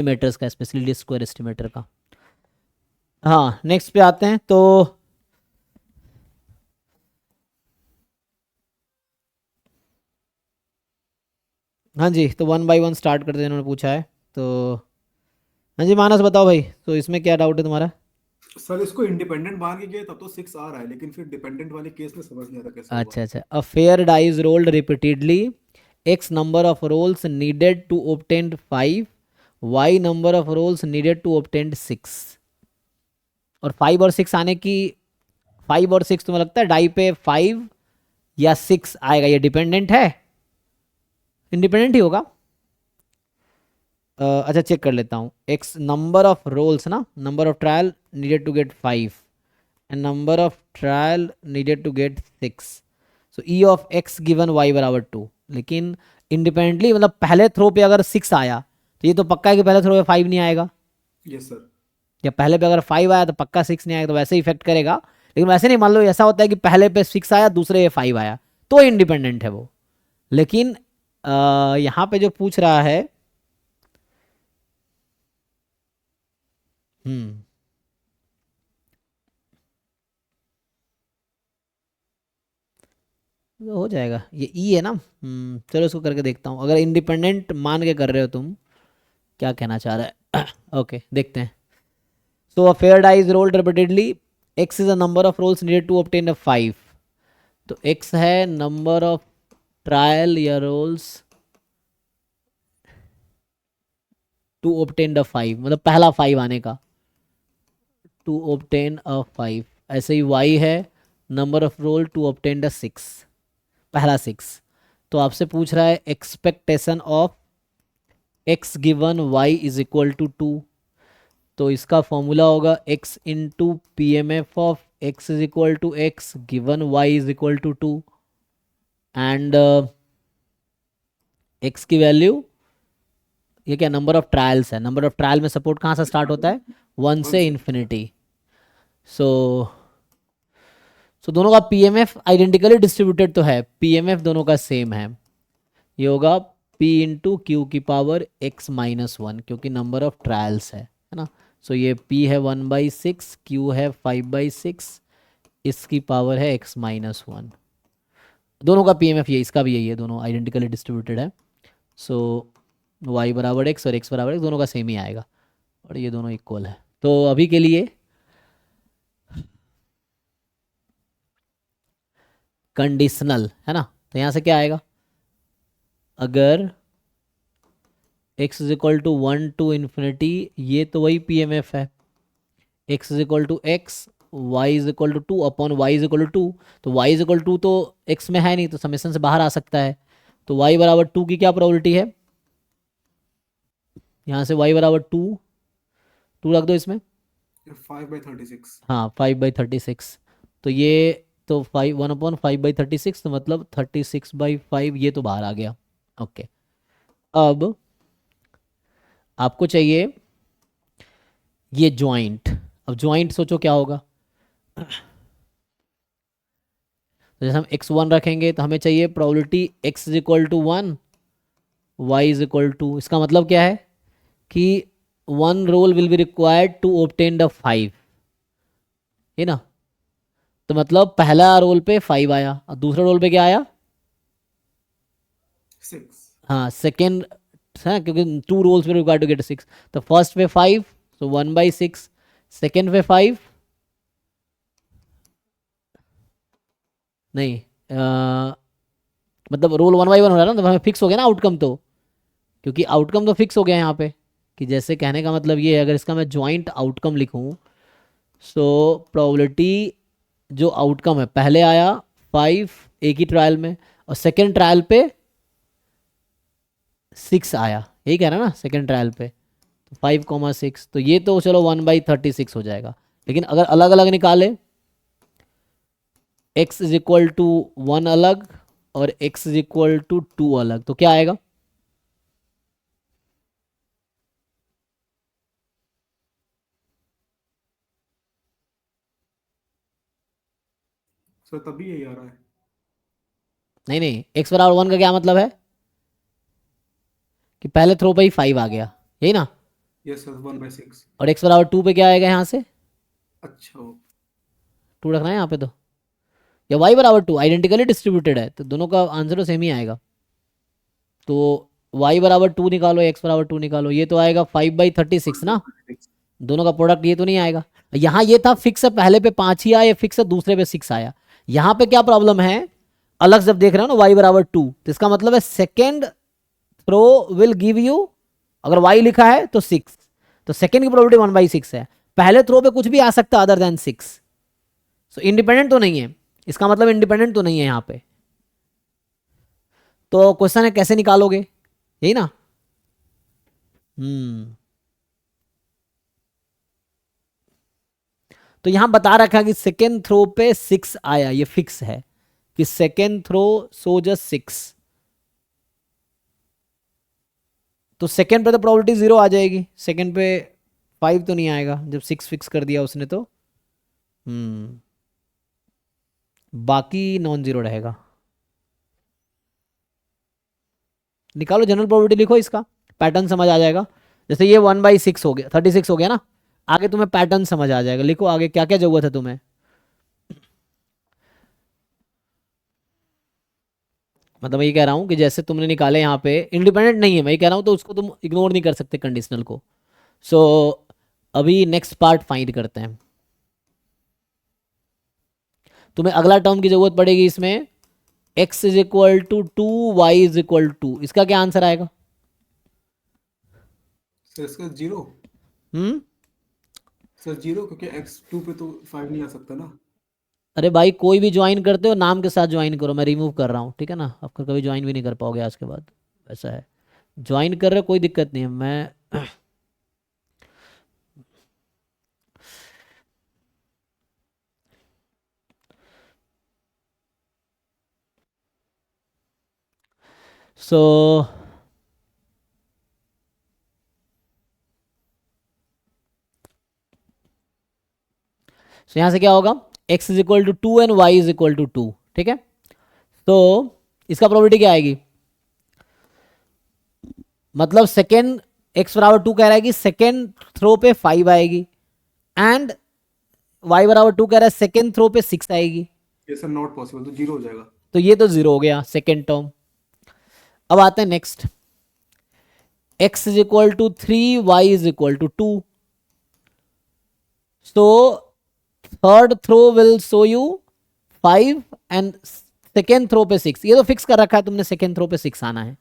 Estimators का, specially least square estimator का। हाँ, नेक्स्ट पे आते हैं। तो हाँ जी, तो वन बाय वन स्टार्ट करते हैं, इन्होंने पूछा है तो। हाँ जी मानस बताओ भाई, तो इसमें क्या डाउट है तुम्हारा? सर इसको इंडिपेंडेंट मान के गए तब तो 6 आ रहा है, लेकिन फिर डिपेंडेंट वाले केस में समझ नहीं आता कैसे होगा। अच्छा अच्छा, a fair dies rolled repeatedly, X number of rolls needed to obtain 5, Y number of rolls needed to obtain 6। और 5 और 6 आने की, 5 और 6 तुम्हें लगता है डाई पे 5 या 6 आएगा? ये डिपेंडेंट है, इंडिपेंडेंट ही होगा। अच्छा चेक कर लेता हूँ। एक्स नंबर ऑफ रोल्स ना, number of trial needed to get 5 and number of trial needed to get 6। So E of X given Y बराबर 2। लेकिन इंडिपेंडेंटली, मतलब पहले थ्रो पे अगर 6 आया तो ये तो पक्का है कि पहले थ्रो पे 5 नहीं आएगा। Yes sir. या पहले पे अगर 5 आया तो पक्का 6 नहीं आएगा, तो वैसे इफेक्ट करेगा। लेकिन वैसे नहीं, मान लो ऐसा होता है कि पहले पे 6 आया, दूसरे पे 5 आया, तो इंडिपेंडेंट है वो। लेकिन यहाँ पे जो पूछ रहा है, हम्म, तो हो जाएगा, ये ई है ना। चलो इसको करके देखता हूँ, अगर इंडिपेंडेंट मान के कर रहे हो तुम, क्या कहना चाह रहा है। ओके देखते हैं। So a fair die is rolled repeatedly, x is a number of rolls needed to obtain a 5। तो एक्स है नंबर ऑफ ट्रायल या रोल्स टू obtain द 5, मतलब पहला 5 आने का, टू obtain अ 5। ऐसे ही वाई है number of roll to obtain the 6, पहला 6। तो आपसे पूछ रहा है expectation of X given Y is equal to 2। तो इसका फॉर्मूला होगा X into P M F of X is equal to X given Y is equal to 2। And X की वैल्यू, ये क्या नंबर ऑफ ट्रायल्स है, नंबर ऑफ ट्रायल में support कहाँ से स्टार्ट होता है? 1 वन से से। इन्फिनिटी। सो सो दोनों का पीएमएफ आइडेंटिकली डिस्ट्रीब्यूटेड तो है, पीएमएफ दोनों का सेम है। ये होगा P इंटू क्यू की पावर x-1, क्योंकि नंबर ऑफ ट्रायल्स है ना। सो ये P है 1/6, Q है 5/6, इसकी पावर है x-1। दोनों का पीएमएफ ये, इसका भी यही है, दोनों आइडेंटिकली डिस्ट्रीब्यूटेड है। सो y बराबर x और x बराबर x, दोनों का सेम ही आएगा, और ये दोनों इक्वल है। तो अभी के लिए कंडीशनल है ना, तो यहाँ से क्या आएगा? अगर x is equal to 1 to infinity, ये तो वही पीएमएफ है, x is equal to X, Y is equal to 2 upon Y is equal to 2। तो y इज इक्वल टू तो x में है नहीं, तो समेशन से बाहर आ सकता है। तो y बराबर 2 की क्या प्रोबेबिलिटी है? यहाँ से y बराबर 2, 2 रख दो इसमें। 5/36। हाँ 5/36। तो ये, तो 1/5/36, तो मतलब 36/5, ये तो बाहर आ गया। ओके, अब आपको चाहिए ये ज्वाइंट। अब ज्वाइंट सोचो क्या होगा। तो जैसे हम x1 रखेंगे तो हमें चाहिए probability x is equal to 1, Y is equal to, इसका मतलब क्या है कि 1 roll will be required to obtain the 5, है ना। तो मतलब पहला रोल पे 5 आया, और दूसरा रोल पे क्या आया? 6। हाँ सेकेंड है, क्योंकि 2 रोल्स पे रिक्वायर्ड टू गेट 6। तो फर्स्ट पे 5, तो 1/6। सेकेंड पे 5, नहीं, मतलब रोल 1/1 हो रहा है ना, तो हमें फिक्स हो गया ना आउटकम तो, क्योंकि आउटकम तो फिक्स हो गया यहाँ पे। कि जैसे कहने का मतलब ये है, अगर इसका मैं ज्वाइंट आउटकम लिखूँ, सो प्रोबेबिलिटी जो आउटकम है, पहले आया 5 एक ही ट्रायल में, और सेकेंड ट्रायल पे 6 आया, यही कह रहा ना, सेकेंड ट्रायल पे। तो 5,6, तो ये तो चलो 1/36 हो जाएगा। लेकिन अगर अलग अलग निकाले, x इज इक्वल टू 1 अलग और x इज इक्वल टू 2 अलग, तो क्या आएगा? सर तभी यही आ रहा है। नहीं नहीं, x बराबर 1 का क्या मतलब है? कि पहले थ्रो पे ही 5 आ गया, यही ना। Yes sir 1/6। और x बराबर 2 पे क्या आएगा यहाँ से, अच्छा हो 2 रखना है यहाँ पे तो, या y बराबर 2 आइडेंटिकली डिस्ट्रीब्यूटेड है तो दोनों का आंसर तो सेम ही आएगा। तो y बराबर 2 निकालो, x बराबर 2 निकालो, ये तो आएगा 5/36 ना, 1/6। दोनों का प्रोडक्ट ये तो नहीं आएगा। यहाँ ये था फिक्स है, पहले पे 5 ही आया, फिक्स है दूसरे पे 6 आया। यहाँ पे क्या प्रॉब्लम है, अलग जब देख रहे हो ना y बराबर 2, तो इसका मतलब है second throw will give you, अगर y लिखा है तो 6, तो सेकेंड की प्रोबेबिलिटी 1/6 है, पहले थ्रो पे कुछ भी आ सकता है अदर देन 6, सो इंडिपेंडेंट तो नहीं है, इसका मतलब इंडिपेंडेंट तो नहीं है यहाँ पे। तो क्वेश्चन है कैसे निकालोगे, यही ना। तो यहां बता रखा कि सेकेंड थ्रो पे 6 आया, ये फिक्स है कि सेकेंड थ्रो सो जस्ट 6, तो सेकेंड पे तो प्रोबेबिलिटी 0 आ जाएगी, सेकेंड पे 5 तो नहीं आएगा जब 6 फिक्स कर दिया उसने तो। बाकी नॉन जीरो रहेगा। निकालो जनरल प्रोबेबिलिटी, लिखो इसका पैटर्न समझ आ जाएगा। जैसे ये 1/6 हो गया, 36 हो गया ना, आगे तुम्हें पैटर्न समझ आ जाएगा। लिखो आगे क्या क्या जरूरत है तुम्हें। मतलब मैं ये कह रहा हूँ कि जैसे तुमने निकाले यहाँ पे इंडिपेंडेंट नहीं है, मैं ये कह रहा हूँ तो उसको तुम इग्नोर नहीं कर सकते कंडीशनल को। सो अभी नेक्स्ट पार्ट फाइंड करते हैं। तुम्हें अगला टर्म की जरूरत पड़ेगी इसमें, x is equal to 2, Y is equal to, इसका क्या आंसर आएगा। सर इसका 0। हम्म सर 0 क्योंकि x2 पे तो 5 नहीं आ सकता ना। अरे भाई कोई भी ज्वाइन करते हो नाम के साथ ज्वाइन करो, मैं रिमूव कर रहा हूँ ठीक है ना, आपका कभी ज्वाइन भी नहीं कर पाओगे आज के बाद, ऐसा है। ज्वाइन कर रहे हो कोई दिक्कत नहीं है, मैं सो यहाँ से क्या होगा, x is equal to 2 and y is equal to 2, ठीक है। तो इसका प्रोबेबिलिटी क्या आएगी, मतलब सेकेंड x बराबर 2 कह रहा है कि सेकेंड थ्रो पे 5 आएगी, एंड y बराबर 2 कह रहा है सेकेंड थ्रो पे 6 आएगी, ये सर नॉट पॉसिबल, तो 0 हो जाएगा। तो ये तो 0 हो गया सेकेंड टर्म। अब आते हैं next, x is equal to 3, Y is equal to 2, so third throw will show you 5 and second throw पे 6, ये तो फिक्स कर रखा है तुमने, सेकेंड थ्रो पे 6 आना है,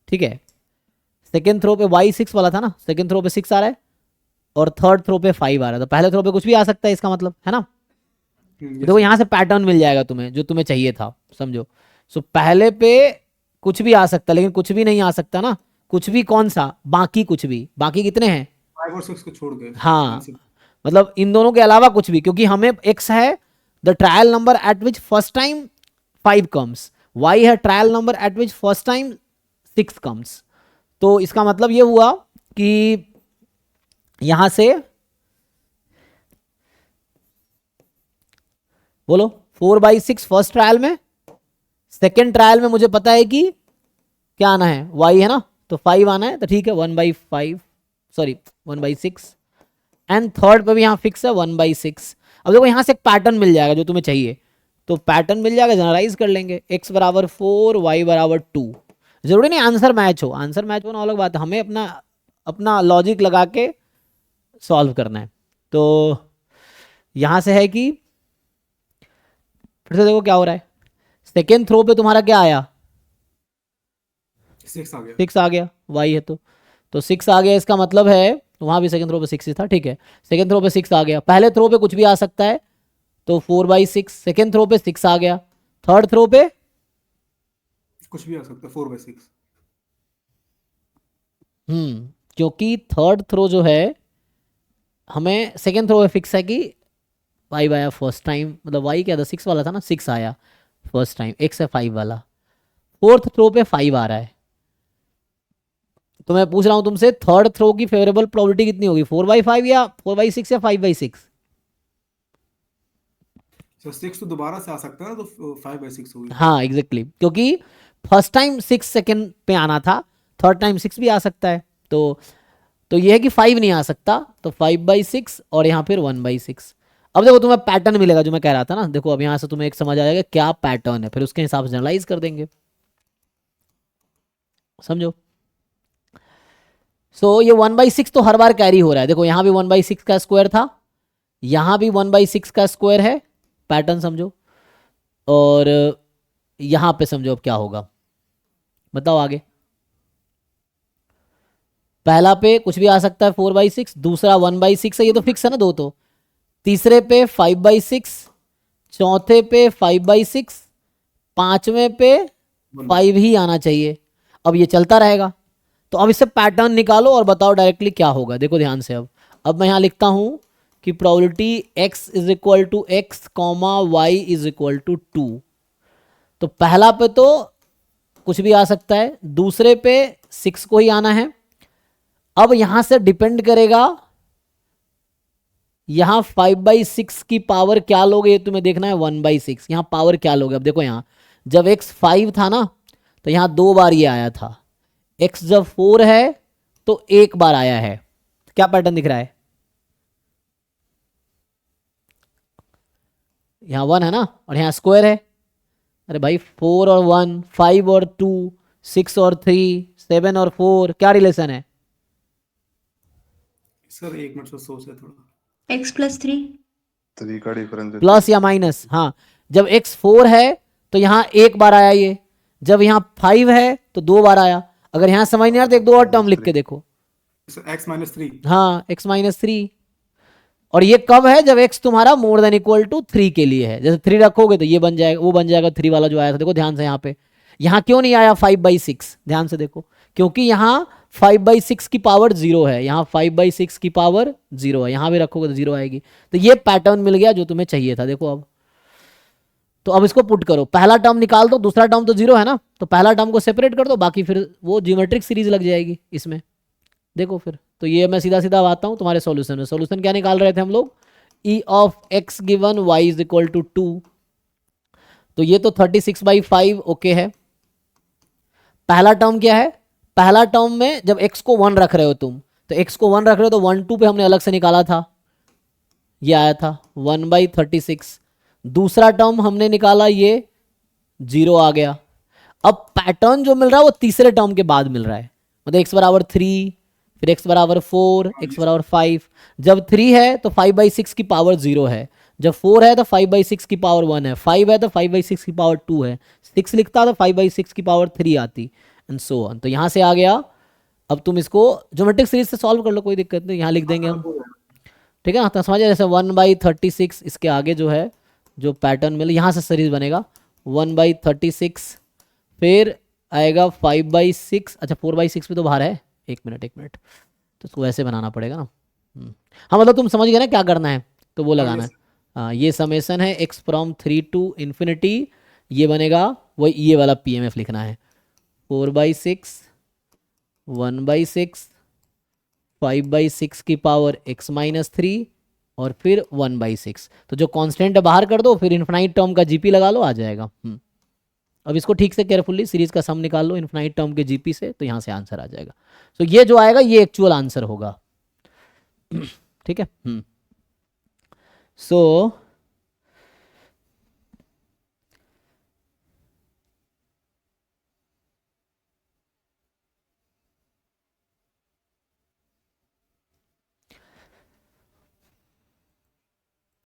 ठीक है। सेकेंड थ्रो पे y 6 वाला था ना, सेकेंड थ्रो पे 6 आ रहा है, और थर्ड थ्रो पे 5 आ रहा है, तो पहले थ्रो पे कुछ भी आ सकता है इसका मतलब, है ना। yes देखो sir। यहाँ से पैटर्न मिल जाएगा तुम्हें जो तुम्हें चाहिए था, समझो। सो पहले पे कुछ भी आ सकता है, लेकिन कुछ भी नहीं आ सकता ना, कुछ भी कौन सा, बाकी कुछ भी, बाकी कितने हैं, 5 और 6 को छोड़ के हाँ, आंसर। मतलब इन दोनों के अलावा कुछ भी, क्योंकि हमें x है the trial number eight which first time 5 comes, y है trial number eight which first time 6 comes, तो इसका मतलब ये हुआ कि यहां से बोलो 4/6 फर्स्ट ट्रायल में, सेकेंड ट्रायल में मुझे पता है कि क्या आना है, y है ना, तो 5 आना है, तो ठीक है 1/5, सॉरी 1/6, एंड थर्ड पे भी यहाँ फिक्स है 1/6। अब देखो यहाँ से एक पैटर्न मिल जाएगा जो तुम्हें चाहिए, तो पैटर्न मिल जाएगा, जनरलाइज कर लेंगे, x बराबर 4, y बराबर 2, जरूरी नहीं आंसर मैच हो, आंसर मैच हो ना अलग बात है, हमें अपना अपना लॉजिक लगा के सॉल्व करना है। तो यहाँ से है कि फिर से देखो क्या हो रहा है, सेकेंड थ्रो पे तुम्हारा क्या आया, 6 आ गया। 6 आ गया, y है तो 6 आ गया, इसका मतलब है वहां भी सेकंड थ्रो पे 6 ही था, ठीक है, सेकंड थ्रो पे 6 आ गया, पहले थ्रो पे कुछ भी आ सकता है, तो 4/6, सेकंड थ्रो पे 6 आ गया, थर्ड थ्रो पे कुछ भी आ सकता है 4/6। क्योंकि थर्ड थ्रो जो है हमें सेकंड थ्रो पे फिक्स है कि 5 आया फर्स्ट टाइम, मतलब y क्या था 6 वाला था ना, 6 आया फर्स्ट टाइम, x है 5 वाला, फोर्थ थ्रो पे 5 आ रहा है, तो मैं पूछ रहा हूं तुमसे थर्ड थ्रो की फेवरेबल प्रोबेबिलिटी कितनी होगी, 4/5 या 4/6 या 5/6। सर 6 तो दोबारा से आ सकता है ना, तो 5/6 होगी। हाँ एग्जैक्टली क्योंकि फर्स्ट टाइम 6 सेकेंड पे आना था, थर्ड टाइम 6 भी आ सकता है, तो तो ये है कि 5 नहीं आ सकता, तो 5/6 और यहाँ फिर 1/6। अब देखो तुम्हें पैटर्न मिलेगा जो मैं कह रहा था ना, देखो अब यहाँ से तुम्हें एक समझ आ जाएगा क्या पैटर्न है, फिर उसके हिसाब से जनरलाइज कर देंगे, समझो। सो ये 1/6 तो हर बार कैरी हो रहा है, देखो यहाँ भी 1/6 का स्क्वायर था, यहाँ भी 1/6 का स्क्वायर है, पैटर्न समझो। और यहाँ पे समझो अब क्या होगा, बताओ आगे। पहला पे कुछ भी आ सकता है 4/6, दूसरा 1/6 है, ये तो फिक्स है ना दो तो, तीसरे पे 5/6, चौथे पे 5/6, पांचवें पे 5 ही आना चाहिए। अब ये चलता रहेगा, तो अब इससे पैटर्न निकालो और बताओ डायरेक्टली क्या होगा। देखो ध्यान से, अब मैं यहाँ लिखता हूँ कि probability x is equal to X comma Y is equal to 2। तो पहला पे तो कुछ भी आ सकता है, दूसरे पे 6 को ही आना है। अब यहां से डिपेंड करेगा, यहां 5/6 की पावर क्या लोगे, ये तुम्हें देखना है 1/6, यहां पावर क्या लोगे। अब देखो यहां जब x 5 था ना, तो यहां 2 बार ये आया था, x जब 4 है तो 1 बार आया है। क्या पैटर्न दिख रहा है, यहां 1 है ना, और यहां स्क्वायर है। अरे भाई 4 और 1, 5 और 2, 6 और 3, 7 और 4, क्या रिलेशन है। सर एक मिनट से सोच है थोड़ा। x+3 3 का डिफरेंस है प्लस या माइनस, हाँ जब x 4 है तो यहाँ एक बार आया ये, जब यहाँ 5 है तो 2 बार आया। अगर यहाँ समझ नहीं आ रहा तो एक दो और टर्म लिख के देखो, सर x-3 हाँ x-3। और ये कब है, जब x तुम्हारा मोर देन इक्वल टू 3 के लिए है। जैसे 3 रखोगे तो ये बन जाएगा, वो बन जाएगा 3 वाला जो आया था। देखो ध्यान से यहाँ पे, यहाँ क्यों नहीं आया 5/6, ध्यान से देखो, क्योंकि यहाँ 5/6 की पावर 0 है, यहाँ 5/6 की पावर 0 है, यहाँ भी रखोगे तो 0 आएगी। तो ये पैटर्न मिल गया जो तुम्हें चाहिए था। देखो अब तो अब इसको पुट करो, पहला टर्म निकाल दो, दूसरा टर्म तो 0 है ना, तो पहला टर्म को सेपरेट कर दो, बाकी फिर वो ज्योमेट्रिक सीरीज लग जाएगी इसमें। देखो फिर तो ये मैं सीधा सीधा आता हूँ तुम्हारे सॉल्यूशन में। सॉल्यूशन क्या निकाल रहे थे हम लोग, E of X given Y is equal to 2। तो ये तो 36/5 ओके है। पहला टर्म क्या है, पहला टर्म में जब x को 1 रख रहे हो तुम, तो x को 1 रख रहे हो तो 1 2 पे हमने अलग से निकाला था, ये आया था 1/36। दूसरा टर्म हमने निकाला, ये 0 आ गया। अब पैटर्न जो मिल रहा है वो तीसरे टर्म के बाद मिल रहा है, मतलब x बराबर 3, फिर x बराबर 4, x बराबर 5। जब 3 है तो 5/6 की पावर 0 है, जब 4 है तो 5/6 की पावर 1 है, 5 है तो 5/6 की पावर 2 है, 6 लिखता तो 5/6 की पावर 3 आती, एंड सो ऑन। तो यहाँ से आ गया। अब तुम इसको ज्योमेट्रिक सीरीज से सॉल्व कर लो, कोई दिक्कत नहीं, यहाँ लिख देंगे हम, ठीक है ना। तो समझिए जैसे 1/36 इसके आगे जो है जो पैटर्न मिले, यहाँ से सीरीज बनेगा 1/36, फिर आएगा 5/6, अच्छा 4/6 भी तो बाहर है, एक मिनट तो इसको ऐसे बनाना पड़ेगा ना। हाँ मतलब तुम समझ गए ना क्या करना है, तो वो लगाना है। हाँ ये समेसन है x फ्रॉम 3 टू इन्फिनिटी, ये बनेगा वही, ये वाला PMF लिखना है 4/6, 1/6, 5/6 की पावर x-3 और फिर 1/6। तो जो कांस्टेंट है बाहर कर दो, फिर इन्फिनाइट टर्म का जीपी लगा लो, आ जाएगा। अब इसको ठीक से केयरफुली सीरीज का सम निकाल लो इन्फिनाइट टर्म के जीपी से, तो यहाँ से आंसर आ जाएगा। तो ये जो आएगा ये एक्चुअल आंसर होगा, ठीक है। सो